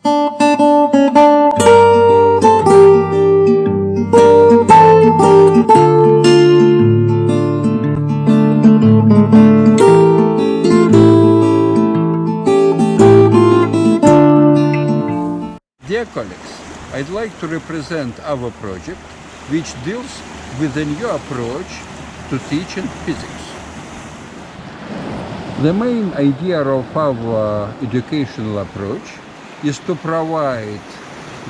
Dear colleagues, I'd like to represent our project, which deals with a new approach to teaching physics. The main idea of our educational approach is to provide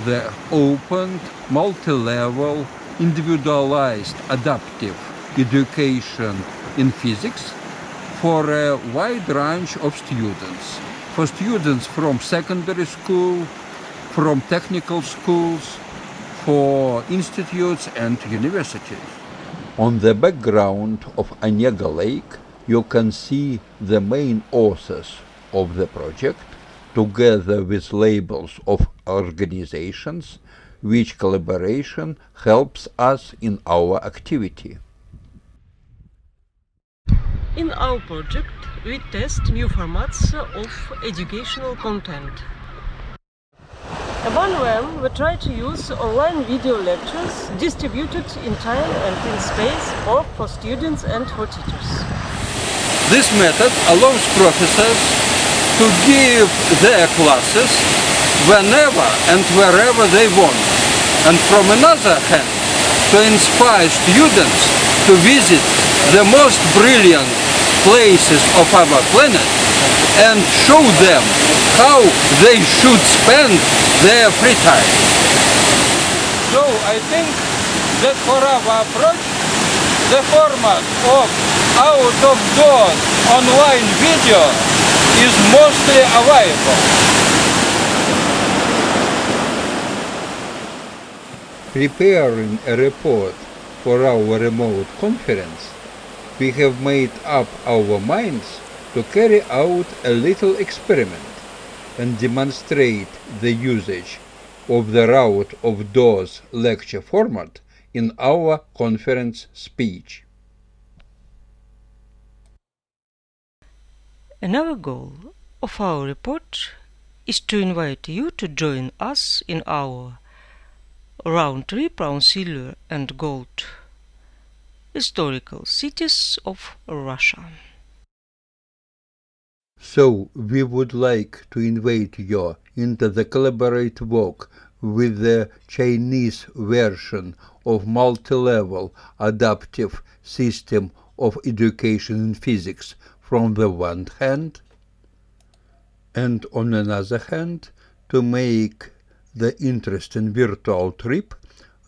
the open, multi-level, individualized, adaptive education in physics for a wide range of students. For students from secondary school, from technical schools, for institutes and universities. On the background of Onega Lake, you can see the main authors of the project, together with labels of organizations, which collaboration helps us in our activity. In our project, we test new formats of educational content. Among them, we try to use online video lectures distributed in time and in space, both for students and for teachers. This method allows professors to give their classes whenever and wherever they want, and from another hand, to inspire students to visit the most brilliant places of our planet and show them how they should spend their free time. So I think that for our approach, the format of out-of-doors online video is mostly available. Preparing a report for our remote conference, we have made up our minds to carry out a little experiment and demonstrate the usage of the out-of-doors lecture format in our conference speech. Another goal of our report is to invite you to join us in our round trip around silver and gold historical cities of Russia. So we would like to invite you into the collaborative work with the Chinese version of multi-level adaptive system of education in physics from the one hand, and on another hand, to make the interesting virtual trip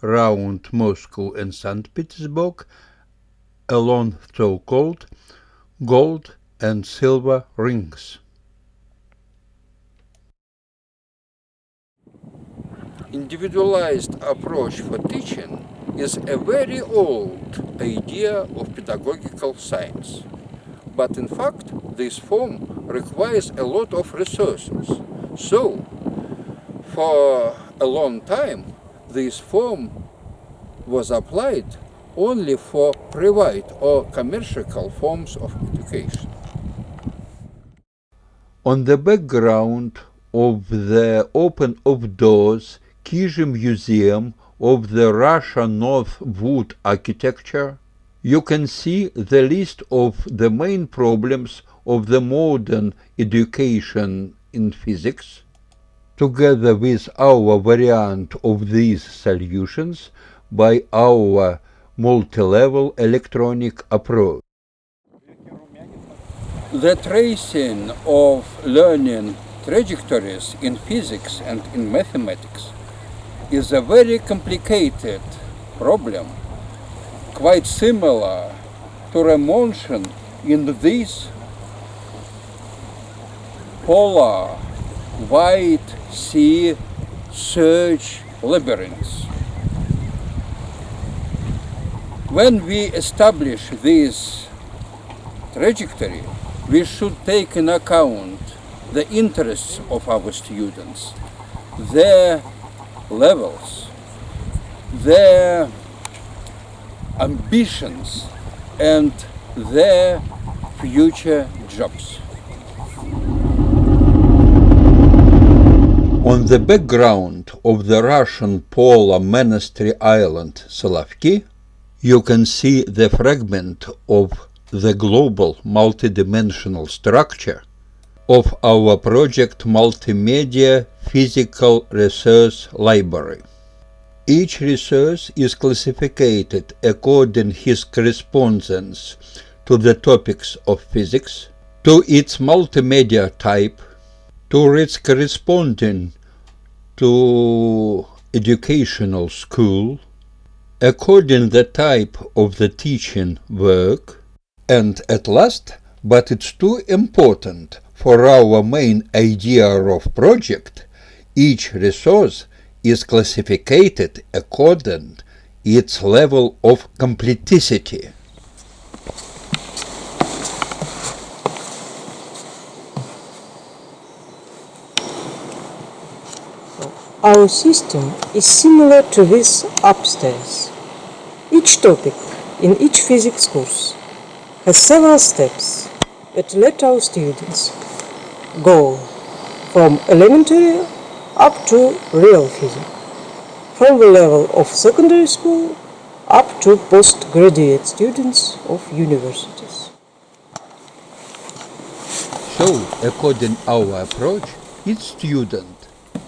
around Moscow and St. Petersburg along so-called gold and silver rings. Individualized approach for teaching is a very old idea of pedagogical science. But in fact, this form requires a lot of resources. So, for a long time, this form was applied only for private or commercial forms of education. On the background of the Open of Doors Kizhi Museum of the Russian North Wood architecture, you can see the list of the main problems of the modern education in physics, together with our variant of these solutions by our multi-level electronic approach. The tracing of learning trajectories in physics and in mathematics is a very complicated problem, quite similar to a motion in these polar white sea search labyrinths. When we establish this trajectory, we should take in account the interests of our students, their levels, their ambitions, and their future jobs. On On the background of the Russian polar monastery island Solovki, you can see the fragment of the global multidimensional structure of our project Multimedia Physical Resource Library. Each resource is classified according his correspondence to the topics of physics, to its multimedia type, to its corresponding to educational school, according the type of the teaching work, and at last, but it's too important for our main idea of project, each resource is classified according its level of completicity. Our system is similar to this upstairs. Each topic in each physics course has several steps that let our students go from elementary up to real physics, from the level of secondary school up to postgraduate students of universities. So, according our approach, each student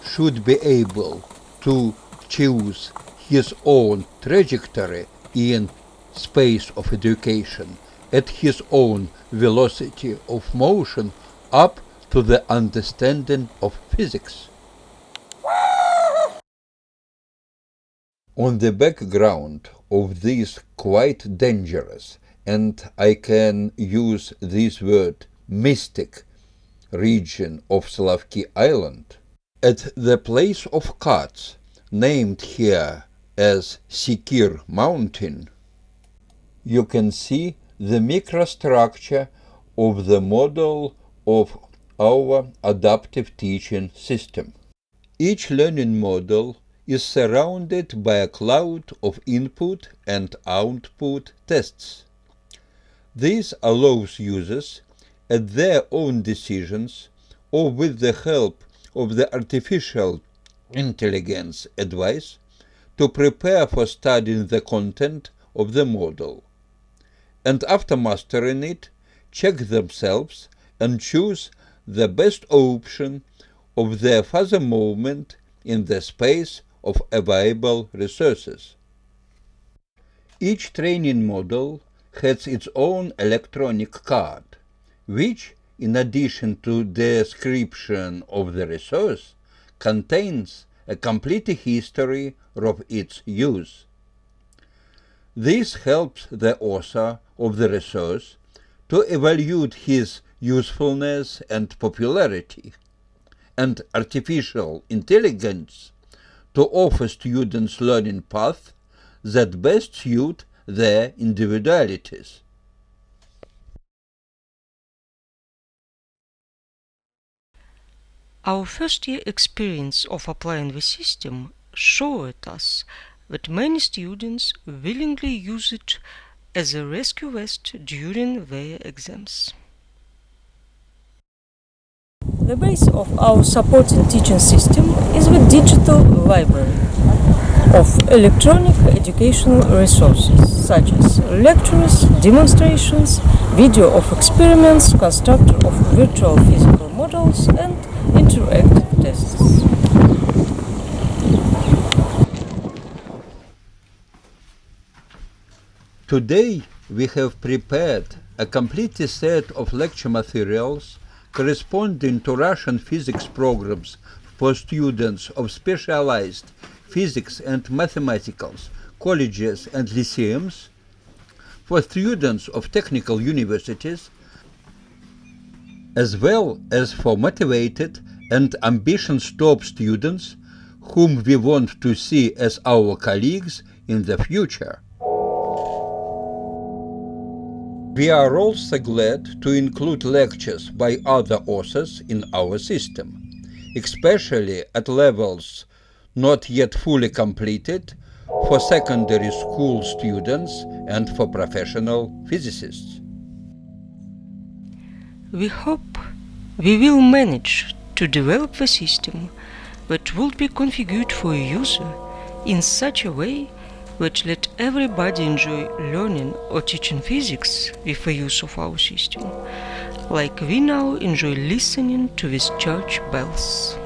should be able to choose his own trajectory in space of education at his own velocity of motion up to the understanding of physics. On the background of this quite dangerous, and I can use this word, mystic region of Solovki Island, at the place of Kats, named here as Sikir Mountain, you can see the microstructure of the model of our adaptive teaching system. Each learning model is surrounded by a cloud of input and output tests. This allows users, at their own decisions or with the help of the artificial intelligence advice, to prepare for studying the content of the model, and after mastering it, check themselves and choose the best option of their further movement in the space of available resources. Each training model has its own electronic card, which, in addition to the description of the resource, contains a complete history of its use. This helps the author of the resource to evaluate his usefulness and popularity, and artificial intelligence to offer students learning paths that best suit their individualities. Our first-year experience of applying the system showed us that many students willingly use it as a rescue vest during their exams. The base of our supporting teaching system is the digital library of electronic educational resources such as lectures, demonstrations, video of experiments, constructor of virtual physical models, and interactive tests. Today we have prepared a complete set of lecture materials corresponding to Russian physics programs for students of specialized physics and mathematics colleges and lyceums, for students of technical universities, as well as for motivated and ambitious top students whom we want to see as our colleagues in the future. We are also glad to include lectures by other authors in our system, especially at levels not yet fully completed for secondary school students and for professional physicists. We hope we will manage to develop the system that would be configured for a user in such a way that let everybody enjoy learning or teaching physics with the use of our system, like we now enjoy listening to these church bells.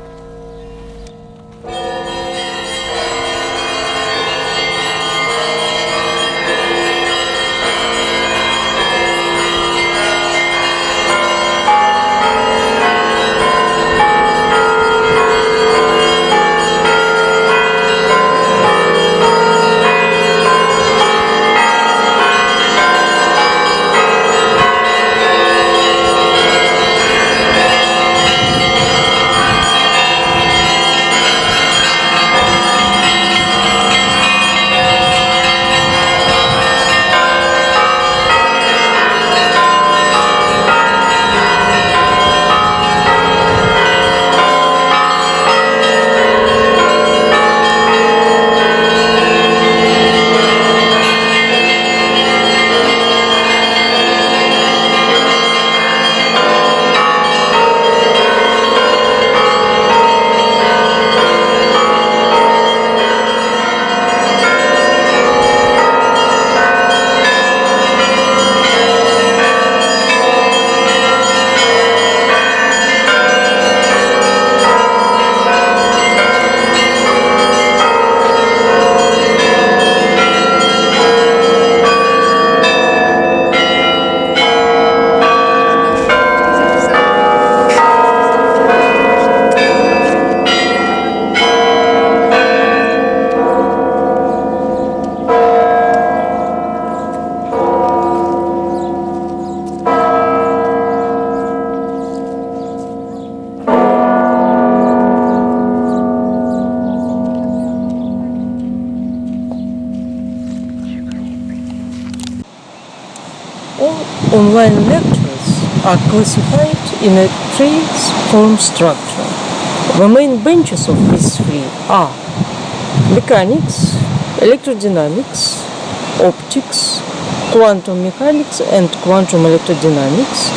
Online lectures are classified in a three-form structure. The main branches of these three are mechanics, electrodynamics, optics, quantum mechanics and quantum electrodynamics,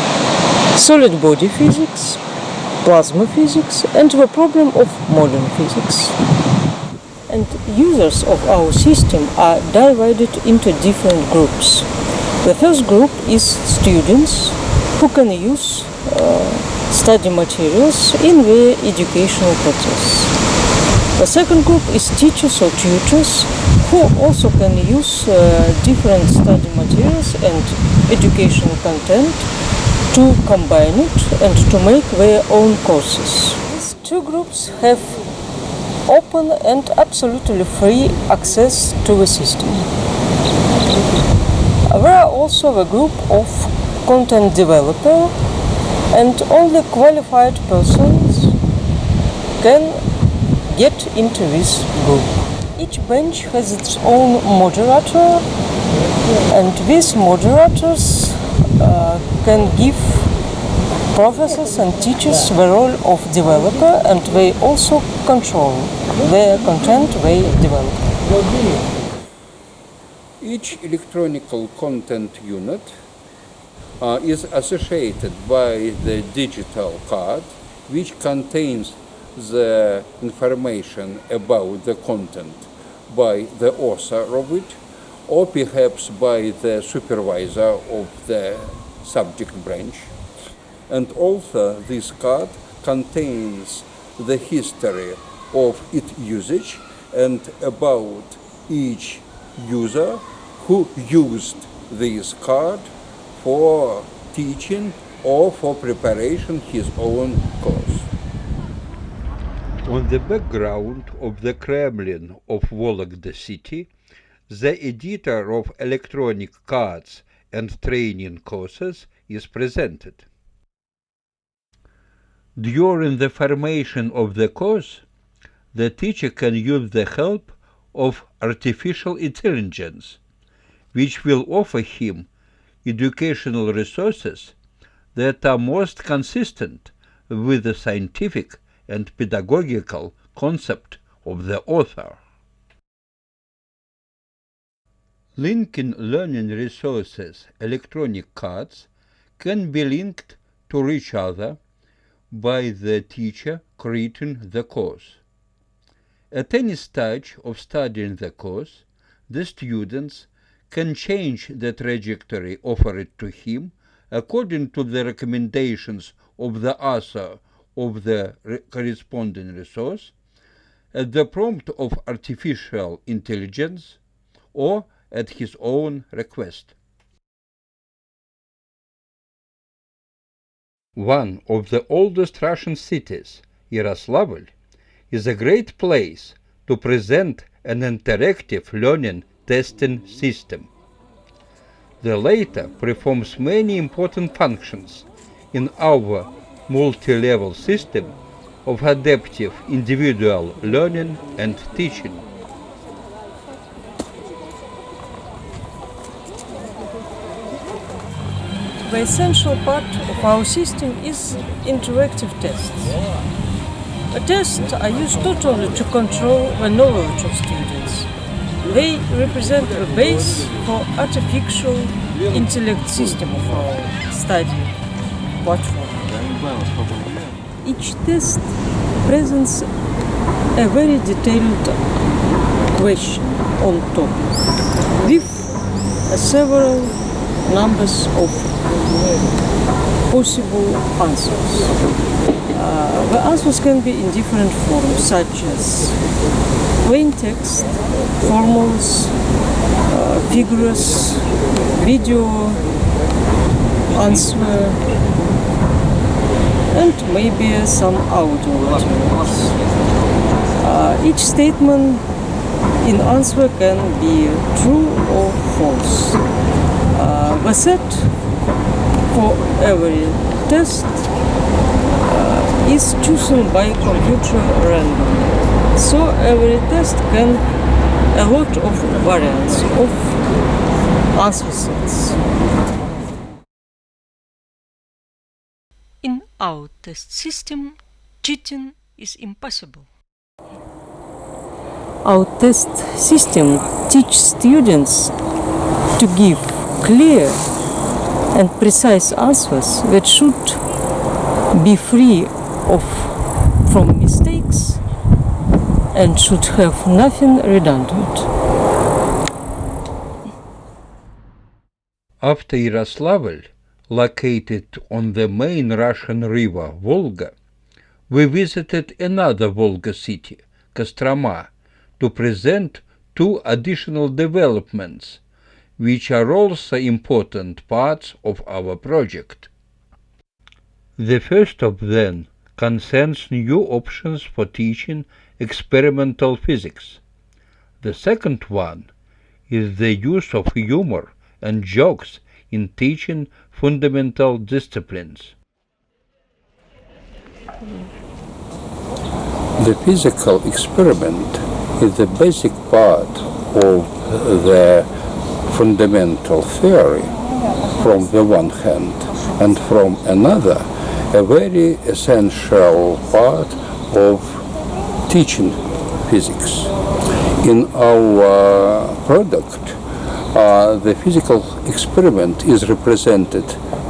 solid body physics, plasma physics, and the problem of modern physics. And users of our system are divided into different groups. The first group is students who can use study materials in their educational process. The second group is teachers or tutors who also can use different study materials and educational content to combine it and to make their own courses. These two groups have open and absolutely free access to the system. There are also the group of content developer, and only qualified persons can get into this group. Each bench has its own moderator, and these moderators can give professors and teachers the role of developer, and they also control the content they develop. Each electronic content unit is associated by the digital card, which contains the information about the content by the author of it, or perhaps by the supervisor of the subject branch. And also this card contains the history of its usage and about each user who used this card for teaching or for preparation his own course. On the background of the Kremlin of Vologda city, the editor of electronic cards and training courses is presented. During the formation of the course, the teacher can use the help of artificial intelligence, which will offer him educational resources that are most consistent with the scientific and pedagogical concept of the author. Linking learning resources, electronic cards, can be linked to each other by the teacher creating the course. At any stage of studying the course, the students can change the trajectory offered to him according to the recommendations of the author of the corresponding resource, at the prompt of artificial intelligence, or at his own request. One of the oldest Russian cities, Yaroslavl, is a great place to present an interactive learning testing system. The latter performs many important functions in our multi-level system of adaptive individual learning and teaching. The essential part of our system is interactive tests. The tests are used not only to control the knowledge of students, they represent the base for artificial intellect system of our study platform. Each test presents a very detailed question on topic with several numbers of possible answers. The answers can be in different forms, such as plain text, formulas, figures, video answer, and maybe some audio materials. Each statement in answer can be true or false. The set for every test is chosen by computer randomly. So every test can a lot of variants of answer sets. In our test system, cheating is impossible. Our test system teaches students to give clear and precise answers that should be free from mistakes and should have nothing redundant. After Yaroslavl, located on the main Russian river Volga, we visited another Volga city, Kostroma, to present two additional developments, which are also important parts of our project. The first of them concerns new options for teaching experimental physics. The second one is the use of humor and jokes in teaching fundamental disciplines. The physical experiment is the basic part of the fundamental theory from the one hand, and from another, a very essential part of teaching physics. In our product, the physical experiment is represented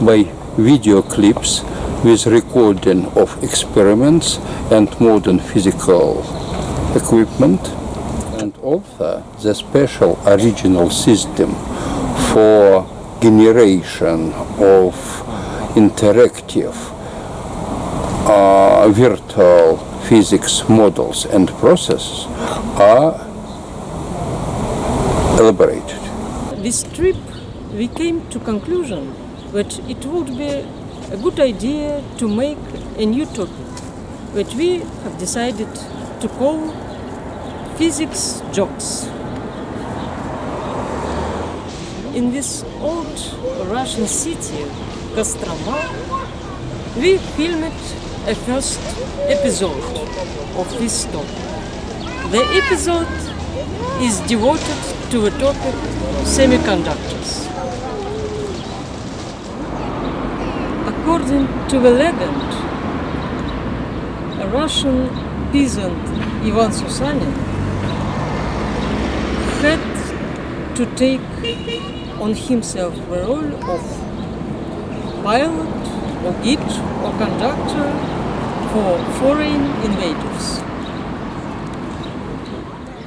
by video clips with recording of experiments and modern physical equipment, and also the special original system for generation of interactive virtual physics models and processes are elaborated. This trip, we came to conclusion that it would be a good idea to make a new topic, which we have decided to call physics jokes. In this old Russian city, Kostroma, we filmed a first episode of this topic. The episode is devoted to the topic semiconductors. According to the legend, a Russian peasant Ivan Susanin had to take on himself the role of pilot or guide or conductor for foreign invaders.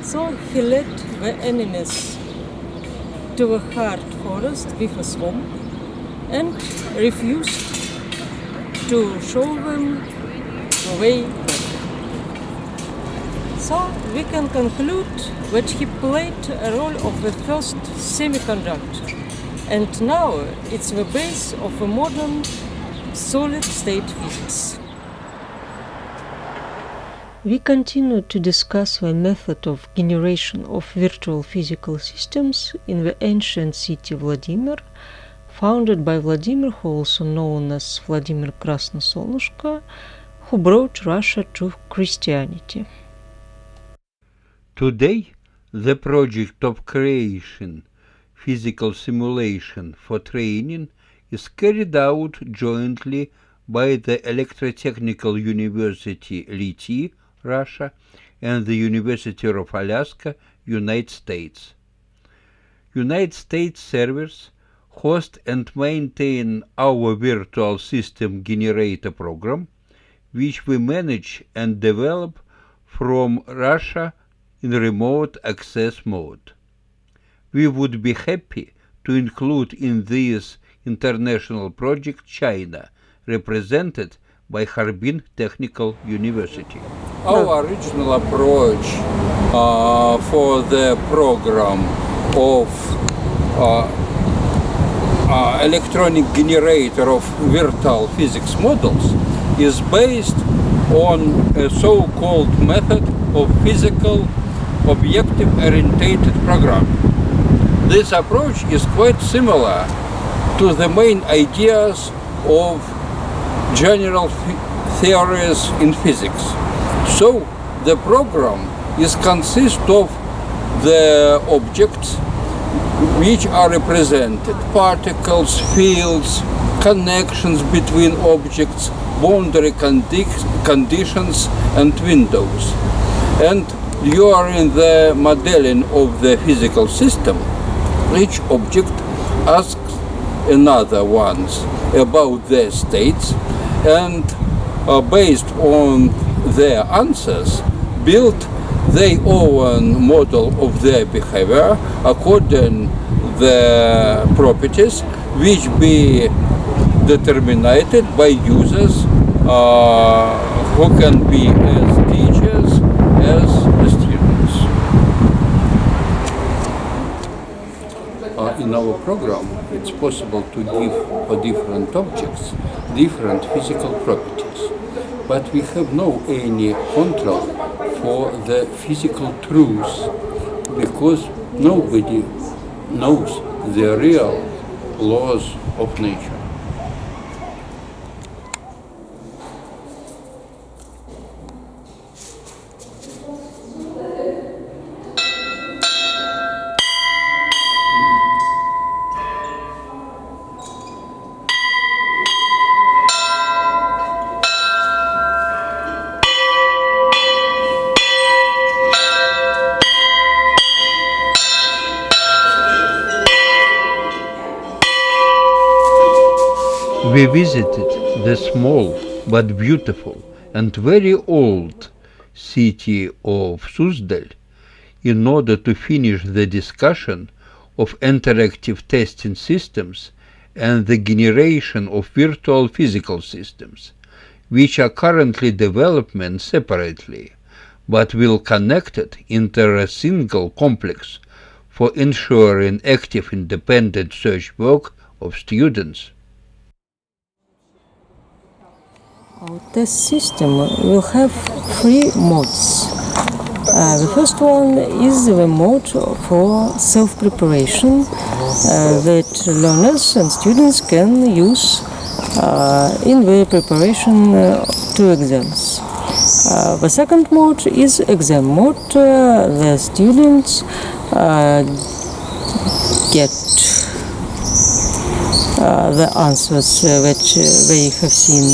So he led the enemies to a hard forest with a swamp and refused to show them the way back. So we can conclude that he played a role of the first semiconductor, and now it's the base of a modern solid-state physics. We continue to discuss the method of generation of virtual physical systems in the ancient city Vladimir, founded by Vladimir, who also known as Vladimir Krasnosolushka, who brought Russia to Christianity. Today, the project of creation physical simulation for training is carried out jointly by the Electrotechnical University Liti, Russia, and the University of Alaska, United States. United States servers host and maintain our virtual system generator program, which we manage and develop from Russia in remote access mode. We would be happy to include in this international project China, represented by Harbin Technical University. Our original approach for the program of electronic generator of virtual physics models is based on a so-called method of physical objective-oriented programming. This approach is quite similar to the main ideas of general theories in physics. So the program consists of the objects which are represented, particles, fields, connections between objects, boundary conditions and windows. And during the modeling of the physical system, each object asks another ones about their states, and based on their answers, build their own model of their behavior according the properties which be determined by users who can be as teachers as students. In our program, it's possible to give for different objects different physical properties, but we have no any control for the physical truths because nobody knows the real laws of nature. We visited the small but beautiful and very old city of Suzdal in order to finish the discussion of interactive testing systems and the generation of virtual physical systems, which are currently development separately, but will connected into a single complex for ensuring active independent search work of students. Our test system will have 3 modes. The first one is the mode for self-preparation that learners and students can use in their preparation to exams. The second mode is exam mode. The students get the answers that they have seen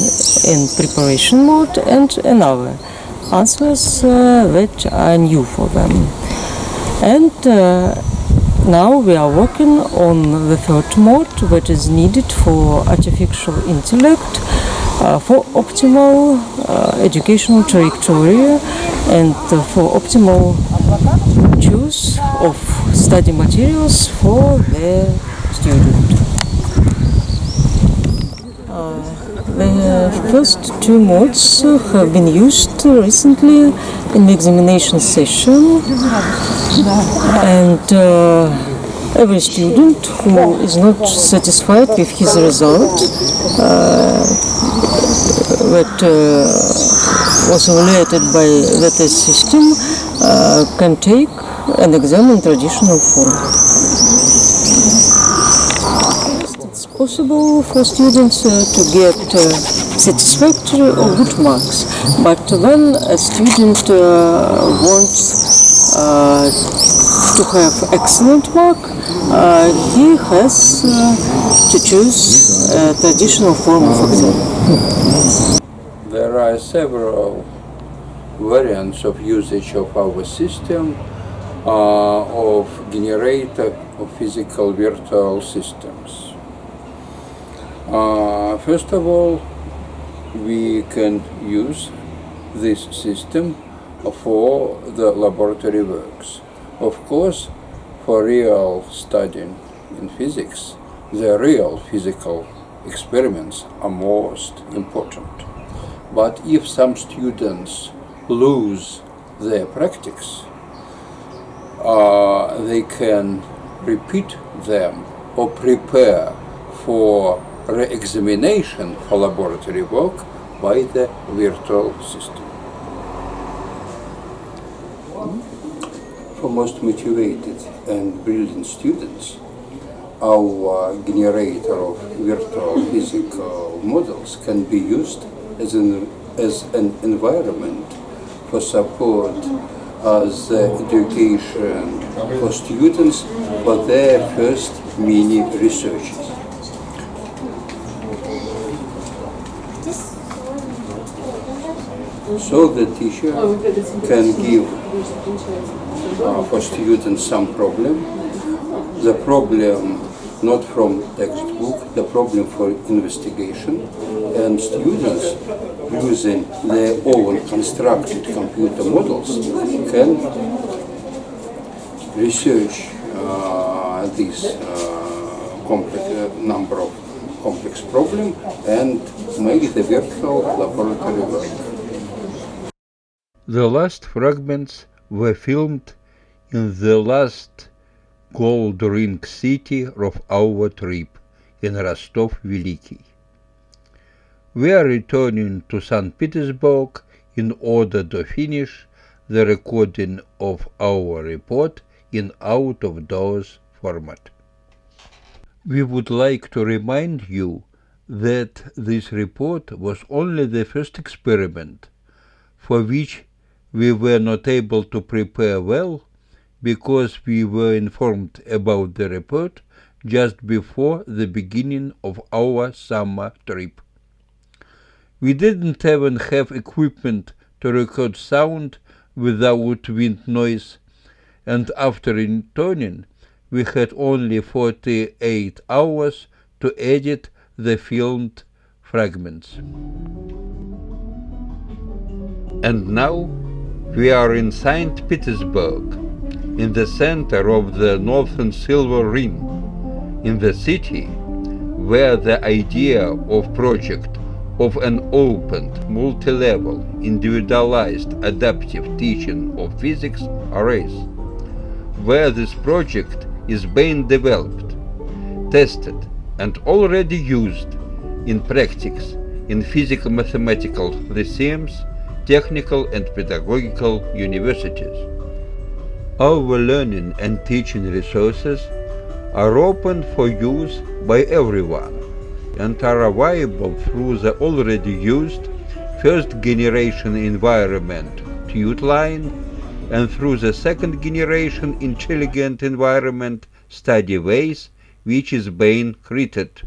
in preparation mode and another answers that are new for them. And now we are working on the third mode that is needed for artificial intellect for optimal educational trajectory and for optimal choose of study materials for the student. The first two modes have been used recently in the examination session, and every student who is not satisfied with his result that was evaluated by the test system can take an exam in traditional form. It's possible for students to get satisfactory or good marks, but when a student wants to have excellent mark, he has to choose a traditional form of exam. There are several variants of usage of our system of generator of physical virtual systems. First of all, we can use this system for the laboratory works. Of course, for real studying in physics, the real physical experiments are most important. But if some students lose their practice, they can repeat them or prepare for re-examination for laboratory work by the virtual system. For most motivated and brilliant students, our generator of virtual physical models can be used as an environment for support as education for students for their first mini researches. So the teacher can give for students some problem, the problem not from textbook, the problem for investigation, and students using their own constructed computer models can research this number of complex problems and make the virtual laboratory work. The last fragments were filmed in the last gold ring city of our trip in Rostov-Veliki. We are returning to St. Petersburg in order to finish the recording of our report in out-of-doors format. We would like to remind you that this report was only the first experiment, for which we were not able to prepare well because we were informed about the report just before the beginning of our summer trip. We didn't even have equipment to record sound without wind noise, and after returning, we had only 48 hours to edit the filmed fragments. And now we are in St. Petersburg, in the center of the Northern Silver Ring, in the city where the idea of project of an open, multi-level, individualized, adaptive teaching of physics arose, where this project is being developed, tested, and already used in practice in physical-mathematical lyceums, technical and pedagogical universities. Our learning and teaching resources are open for use by everyone and are available through the already used first generation environment TuteLine and through the second generation intelligent environment StudyWays, which is being created.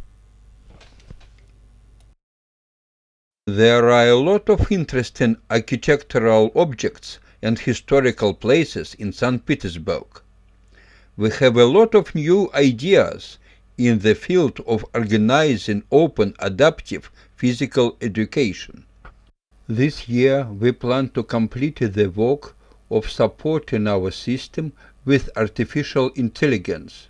There are a lot of interesting architectural objects and historical places in St. Petersburg. We have a lot of new ideas in the field of organizing open adaptive physical education. This year we plan to complete the work of supporting our system with artificial intelligence,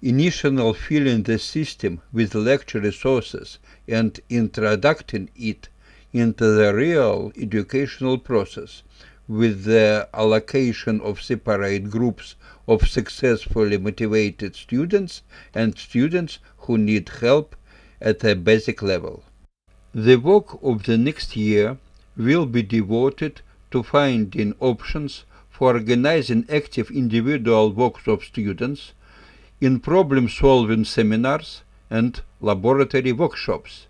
initially filling the system with lecture resources and introducing it into the real educational process with the allocation of separate groups of successfully motivated students and students who need help at a basic level. The work of the next year will be devoted to finding options for organizing active individual works of students in problem-solving seminars and laboratory workshops.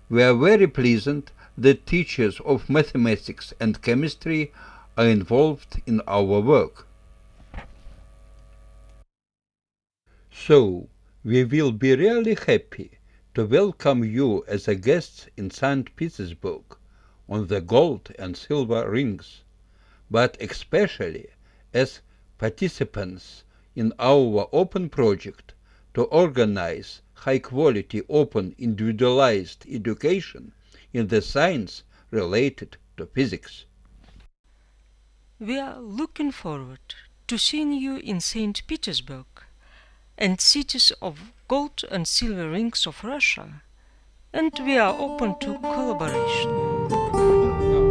We are very pleased that teachers of mathematics and chemistry are involved in our work. So, we will be really happy to welcome you as a guest in St. Petersburg on the gold and silver rings, but especially as participants in our open project to organize high-quality, open, individualized education in the science related to physics. We are looking forward to seeing you in St. Petersburg and cities of gold and silver rings of Russia, and we are open to collaboration.